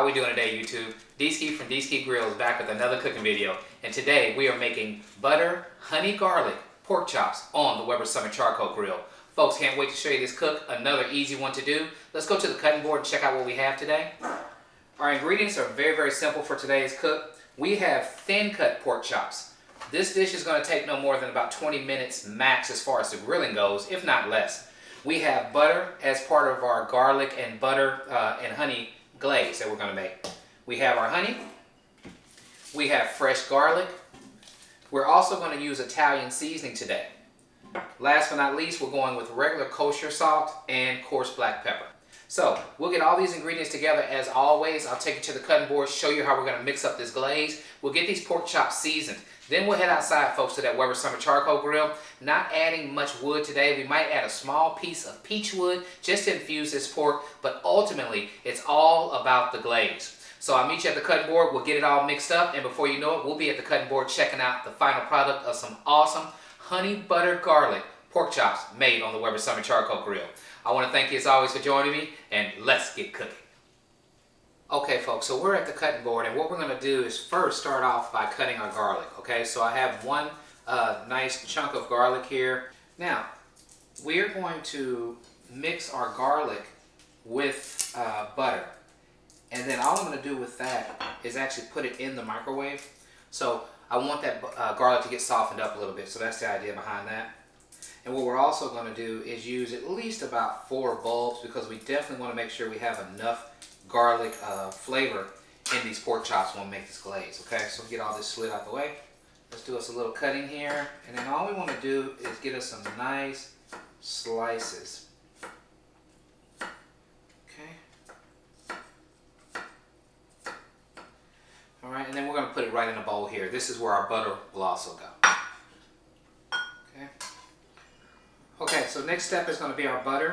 we doing today, YouTube? D-Ski from D-Ski Grill is back with another cooking video. And today we are making butter, honey garlic, pork chops on the Weber Summer Charcoal Grill. Folks, can't wait to show you this cook. Another easy one to do. Let's go to the cutting board and check out what we have today. Our ingredients are very, very simple for today's cook. We have thin cut pork chops. This dish is going to take no more than about 20 minutes max as far as the grilling goes, if not less. We have butter as part of our garlic and butter and honey glaze that we're going to make. We have our honey. We have fresh garlic. We're also going to use Italian seasoning today. Last but not least, we're going with regular kosher salt and coarse black pepper. So we'll get all these ingredients together as always. I'll take you to the cutting board, show you how we're going to mix up this glaze. We'll get these pork chops seasoned. Then we'll head outside, folks, to that Weber Summer Charcoal Grill. Not adding much wood today. We might add a small piece of peach wood just to infuse this pork, but ultimately it's all about the glaze. So I'll meet you at the cutting board. We'll get it all mixed up, and before you know it, we'll be at the cutting board checking out the final product of some awesome honey butter garlic pork chops made on the Weber Summer Charcoal Grill. I want to thank you as always for joining me, and let's get cooking. Okay, folks, so we're at the cutting board, and what we're going to do is first start off by cutting our garlic. Okay, so I have one nice chunk of garlic here. Now, we're going to mix our garlic with butter, and then all I'm going to do with that is actually put it in the microwave. So I want that garlic to get softened up a little bit, so that's the idea behind that. And what we're also going to do is use at least about 4 bulbs, because we definitely want to make sure we have enough garlic flavor in these pork chops when we make this glaze. Okay, so we'll get all this slid out the way. Let's do us a little cutting here, and then all we want to do is get us some nice slices. Okay. All right, and then we're going to put it right in a bowl here. This is where our butter will also go. Okay. Okay, so next step is going to be our butter.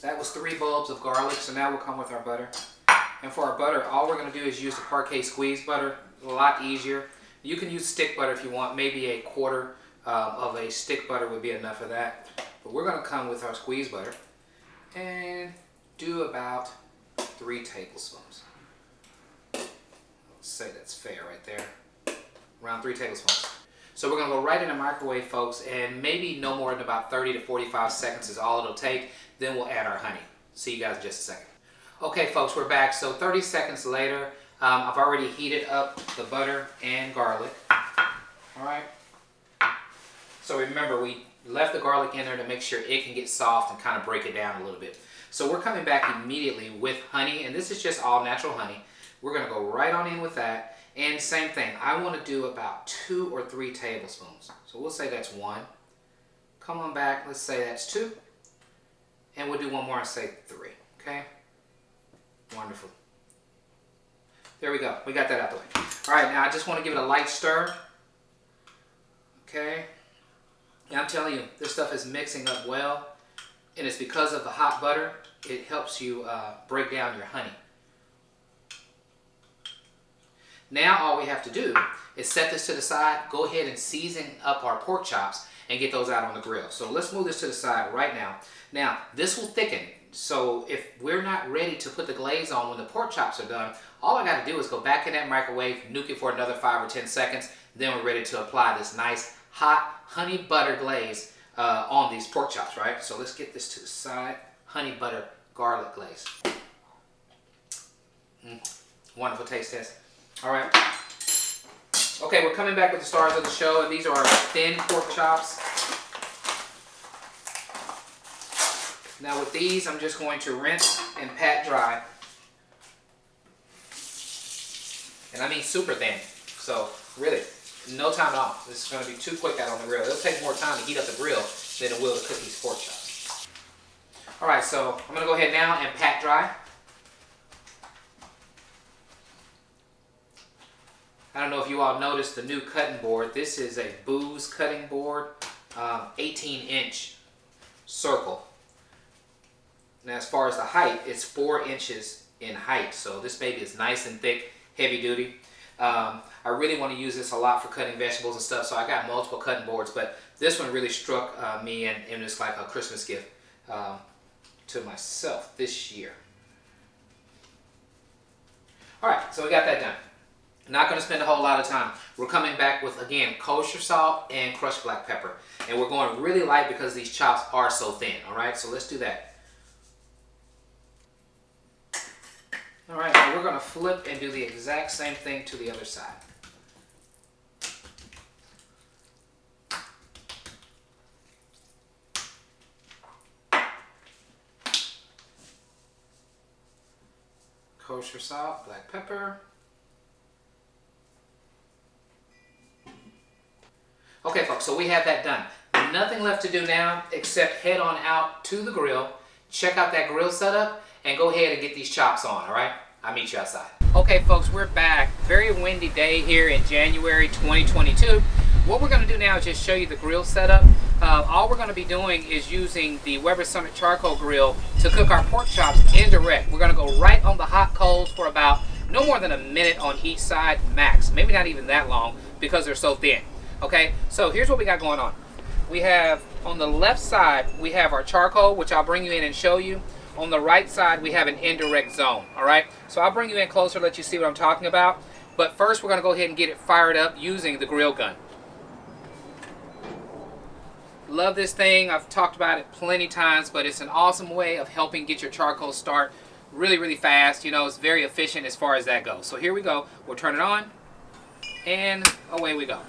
That was 3 bulbs of garlic, so now we'll come with our butter. And for our butter, all we're going to do is use the parquet squeeze butter. A lot easier. You can use stick butter if you want. Maybe a quarter of a stick butter would be enough of that. But we're going to come with our squeeze butter and do about 3 tablespoons. Let's say that's fair right there. Around 3 tablespoons. So we're going to go right in the microwave, folks, and maybe no more than about 30 to 45 seconds is all it'll take. Then we'll add our honey. See you guys in just a second. Okay, folks, we're back. So 30 seconds later, I've already heated up the butter and garlic. All right. So remember, we left the garlic in there to make sure it can get soft and kind of break it down a little bit. So we're coming back immediately with honey, and this is just all natural honey. We're going to go right on in with that. And same thing, I want to do about 2 or 3 tablespoons. So we'll say that's 1. Come on back, let's say that's 2. And we'll do one more and say 3, okay? Wonderful. There we go, we got that out the way. All right, now I just want to give it a light stir. Okay? And I'm telling you, this stuff is mixing up well. And it's because of the hot butter, it helps you break down your honey. Now all we have to do is set this to the side, go ahead and season up our pork chops and get those out on the grill. So let's move this to the side right now. Now this will thicken, so if we're not ready to put the glaze on when the pork chops are done, all I got to do is go back in that microwave, nuke it for another 5 or 10 seconds, then we're ready to apply this nice hot honey butter glaze on these pork chops, right? So let's get this to the side. Honey butter garlic glaze. Wonderful taste test. All right. Okay, we're coming back with the stars of the show, and these are our thin pork chops. Now with these, I'm just going to rinse and pat dry. And I mean super thin. So really, no time at all. This is going to be too quick out on the grill. It'll take more time to heat up the grill than it will to cook these pork chops. All right, so I'm going to go ahead now and pat dry. I don't know if you all noticed the new cutting board. This is a Booz cutting board, 18-inch circle. Now as far as the height, it's 4 inches in height. So this baby is nice and thick, heavy duty. I really want to use this a lot for cutting vegetables and stuff, so I got multiple cutting boards, but this one really struck me, and it's like a Christmas gift to myself this year. Alright, so we got that done. Not going to spend a whole lot of time. We're coming back with, again, kosher salt and crushed black pepper. And we're going really light because these chops are so thin. Alright, so let's do that. Alright, now we're going to flip and do the exact same thing to the other side. Kosher salt, black pepper. Okay folks, so we have that done. Nothing left to do now except head on out to the grill, check out that grill setup, and go ahead and get these chops on, alright? I'll meet you outside. Okay folks, we're back. Very windy day here in January 2022. What we're going to do now is just show you the grill setup. All we're going to be doing is using the Weber Summit charcoal grill to cook our pork chops indirect. We're going to go right on the hot coals for about no more than a minute on each side max. Maybe not even that long because they're so thin. Okay, so here's what we got going on. We have on the left side, we have our charcoal, which I'll bring you in and show you. On the right side, we have an indirect zone, all right? So I'll bring you in closer, let you see what I'm talking about. But first, we're going to go ahead and get it fired up using the grill gun. Love this thing. I've talked about it plenty times, but it's an awesome way of helping get your charcoal start really, really fast. You know, it's very efficient as far as that goes. So here we go. We'll turn it on, and away we go.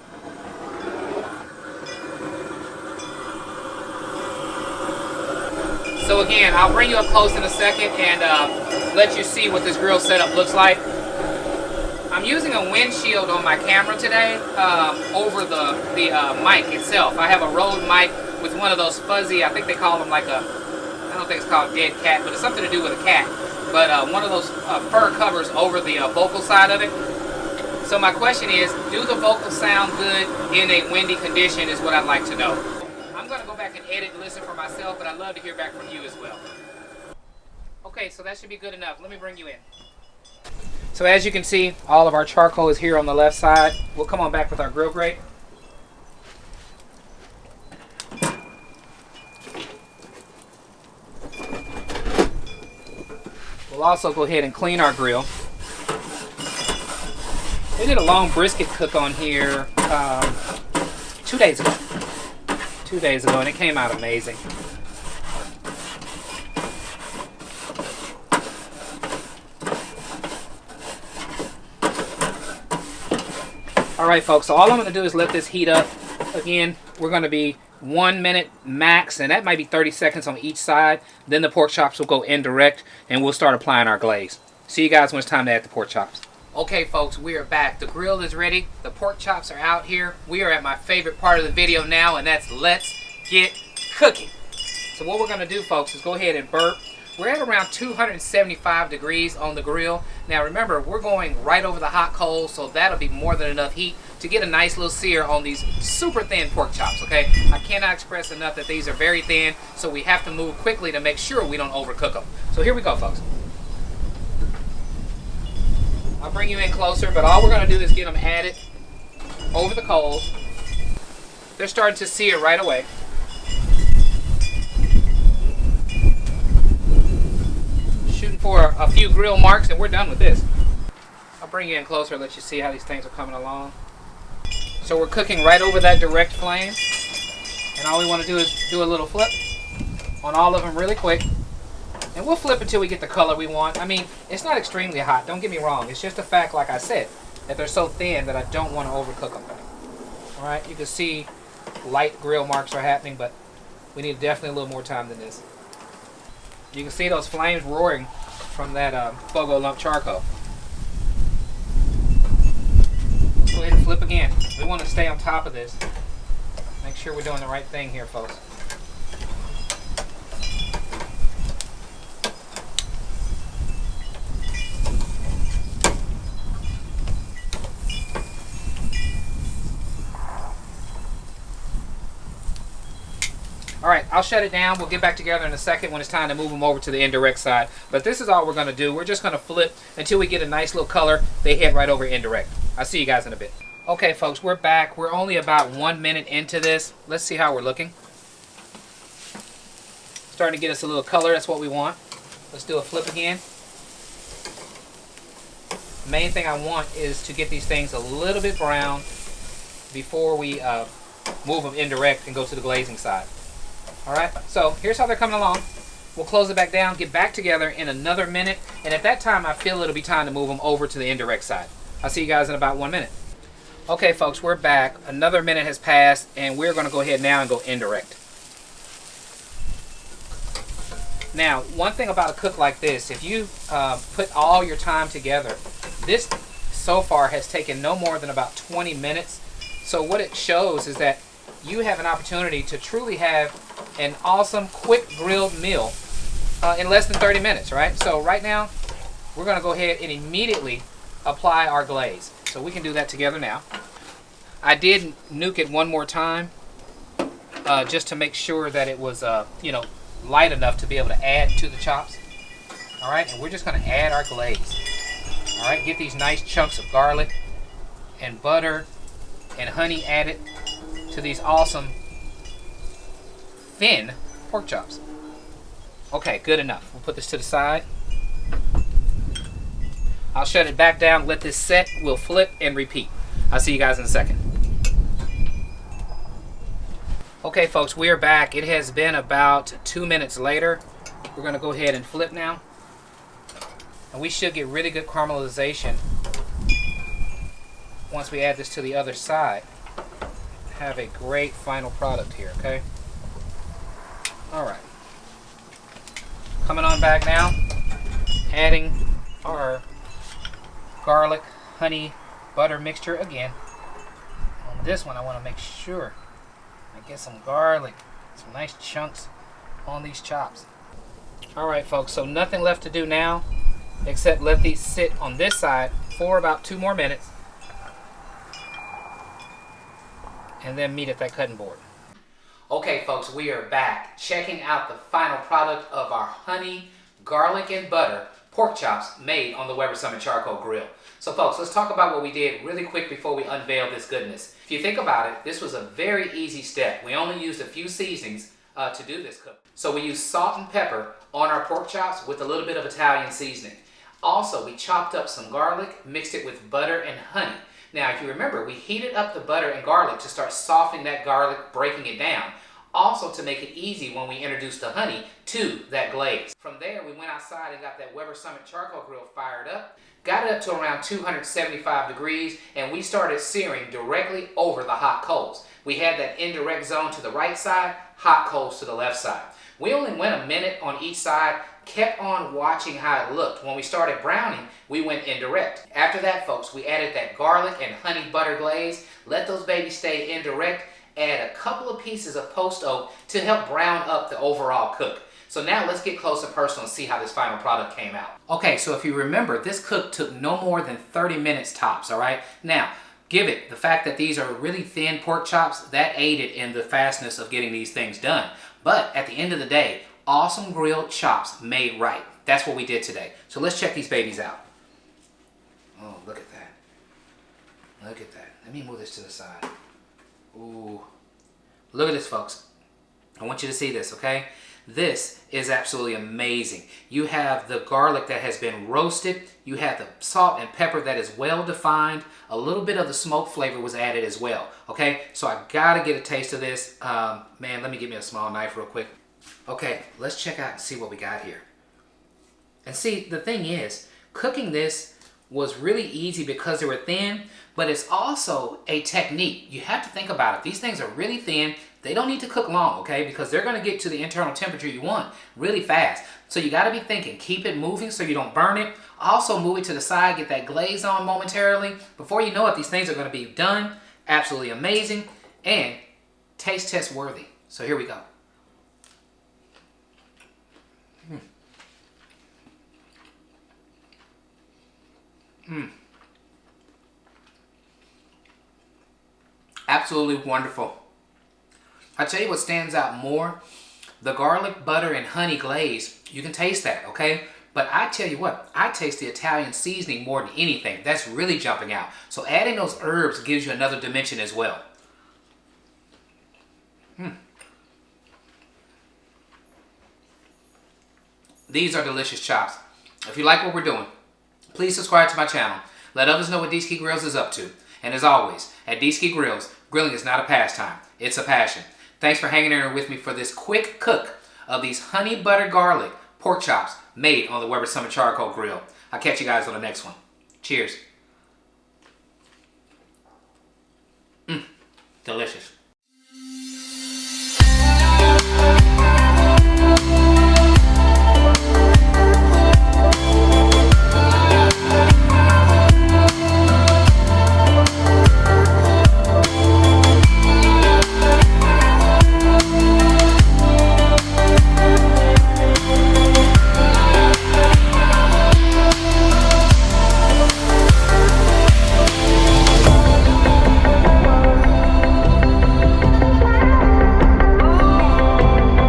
So again, I'll bring you up close in a second and let you see what this grill setup looks like. I'm using a windshield on my camera today over the mic itself. I have a Rode mic with one of those fuzzy, I think they call them like I don't think it's called dead cat, but it's something to do with a cat. But one of those fur covers over the vocal side of it. So my question is, do the vocals sound good in a windy condition is what I'd like to know. I'm going to go back and edit and listen for myself, but I'd love to hear back from you as well. Okay, so that should be good enough. Let me bring you in. So as you can see, all of our charcoal is here on the left side. We'll come on back with our grill grate. We'll also go ahead and clean our grill. We did a long brisket cook on here 2 days ago. 2 days ago, and it came out amazing. Alright folks, so all I'm going to do is let this heat up. Again, we're going to be 1 minute max, and that might be 30 seconds on each side. Then the pork chops will go indirect, and we'll start applying our glaze. See you guys when it's time to add the pork chops. Okay folks, we are back. The grill is ready. The pork chops are out here. We are at my favorite part of the video now, and that's let's get cooking. So what we're going to do folks is go ahead and burp. We're at around 275 degrees on the grill. Now remember, we're going right over the hot coals, so that'll be more than enough heat to get a nice little sear on these super thin pork chops, okay? I cannot express enough that these are very thin, so we have to move quickly to make sure we don't overcook them. So here we go folks. I'll bring you in closer, but all we're going to do is get them added over the coals. They're starting to sear right away. Shooting for a few grill marks and we're done with this. I'll bring you in closer and let you see how these things are coming along. So we're cooking right over that direct flame, and all we want to do is do a little flip on all of them really quick, and we'll flip until we get the color we want. I mean, it's not extremely hot, don't get me wrong. It's just a fact, like I said, that they're so thin that I don't want to overcook them. Alright, you can see light grill marks are happening, but we need definitely a little more time than this. You can see those flames roaring from that Fogo lump charcoal. Let's go ahead and flip again. We want to stay on top of this. Make sure we're doing the right thing here, folks. Alright, I'll shut it down. We'll get back together in a second when it's time to move them over to the indirect side. But this is all we're going to do. We're just going to flip until we get a nice little color. They head right over indirect. I'll see you guys in a bit. Okay, folks, we're back. We're only about 1 minute into this. Let's see how we're looking. Starting to get us a little color. That's what we want. Let's do a flip again. Main thing I want is to get these things a little bit brown before we move them indirect and go to the glazing side. Alright, so here's how they're coming along. We'll close it back down, get back together in another minute, and at that time I feel it'll be time to move them over to the indirect side. I'll see you guys in about 1 minute. Okay folks, we're back. Another minute has passed, and we're going to go ahead now and go indirect. Now, one thing about a cook like this, if you put all your time together, this so far has taken no more than about 20 minutes. So what it shows is that you have an opportunity to truly have an awesome, quick grilled meal in less than 30 minutes, right? So right now, we're going to go ahead and immediately apply our glaze. So we can do that together now. I did nuke it one more time just to make sure that it was, light enough to be able to add to the chops. All right, and we're just going to add our glaze. All right, get these nice chunks of garlic and butter and honey added to these awesome thin pork chops. Okay, good enough. We'll put this to the side. I'll shut it back down, let this set. We'll flip and repeat. I'll see you guys in a second. Okay folks, we are back. It has been about 2 minutes later. We're going to go ahead and flip now. And we should get really good caramelization once we add this to the other side. Have a great final product here, okay? Alright. Coming on back now. Adding our garlic, honey, butter mixture again. On this one I want to make sure I get some garlic, some nice chunks on these chops. Alright folks, so nothing left to do now except let these sit on this side for about 2 more minutes and then meet at that cutting board. Okay folks, we are back checking out the final product of our honey, garlic, and butter pork chops made on the Weber Summit Charcoal Grill. So folks, let's talk about what we did really quick before we unveil this goodness. If you think about it, this was a very easy step. We only used a few seasonings to do this cook. So we used salt and pepper on our pork chops with a little bit of Italian seasoning. Also, we chopped up some garlic, mixed it with butter and honey. Now, if you remember, we heated up the butter and garlic to start softening that garlic, breaking it down. Also to make it easy when we introduced the honey to that glaze. From there, we went outside and got that Weber Summit Charcoal Grill fired up. Got it up to around 275 degrees, and we started searing directly over the hot coals. We had that indirect zone to the right side, hot coals to the left side. We only went a minute on each side, kept on watching how it looked. When we started browning, we went indirect. After that, folks, we added that garlic and honey butter glaze, let those babies stay indirect, add a couple of pieces of post oak to help brown up the overall cook. So now let's get close and personal and see how this final product came out. Okay, so if you remember, this cook took no more than 30 minutes tops, all right? Now, give it the fact that these are really thin pork chops, that aided in the fastness of getting these things done. But at the end of the day, awesome grilled chops made right. That's what we did today. So let's check these babies out. Oh, look at that. Look at that. Let me move this to the side. Ooh. Look at this, folks. I want you to see this, okay? This is absolutely amazing. You have the garlic that has been roasted. You have the salt and pepper that is well defined. A little bit of the smoke flavor was added as well, okay? So I gotta get a taste of this. Man, let me give me a small knife real quick. Okay, let's check out and see what we got here. And see, the thing is, cooking this was really easy because they were thin, but it's also a technique. You have to think about it. These things are really thin. They don't need to cook long, okay? Because they're gonna get to the internal temperature you want really fast. So you gotta be thinking, keep it moving so you don't burn it. Also move it to the side, get that glaze on momentarily. Before you know it, these things are gonna be done. Absolutely amazing and taste test worthy. So here we go. Absolutely wonderful. I tell you what stands out more, the garlic, butter, and honey glaze. You can taste that, okay? But I tell you what, I taste the Italian seasoning more than anything. That's really jumping out. So adding those herbs gives you another dimension as well. These are delicious chops. If you like what we're doing, please subscribe to my channel. Let others know what D-Ski Grills is up to. And as always, at D-Ski Grills, grilling is not a pastime. It's a passion. Thanks for hanging in there with me for this quick cook of these honey butter garlic pork chops made on the Weber Summit Charcoal Grill. I'll catch you guys on the next one. Cheers. Delicious.